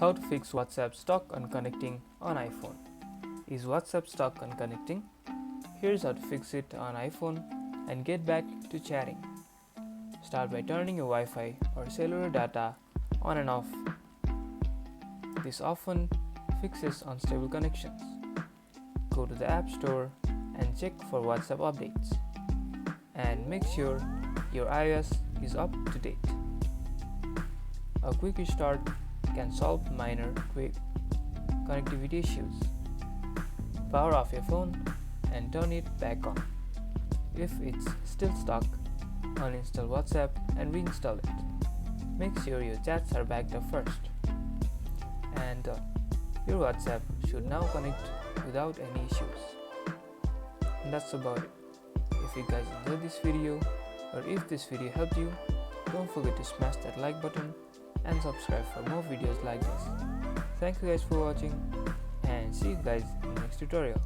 How to fix WhatsApp stuck on connecting on iPhone. Is WhatsApp stuck on connecting? Here's how to fix it on iPhone and get back to chatting. Start by turning your Wi-Fi or cellular data on and off. This often fixes unstable connections. Go to the App Store and check for WhatsApp updates. And make sure your iOS is up to date. A quick restart can solve minor connectivity issues. Power off your phone and turn it back on. If it's still stuck, uninstall WhatsApp and reinstall it. Make sure your chats are backed up first. And your WhatsApp should now connect without any issues. And that's about it. If you guys enjoyed this video or if this video helped you, don't forget to smash that like button and subscribe for more videos like this. Thank you guys for watching and see you guys in the next tutorial.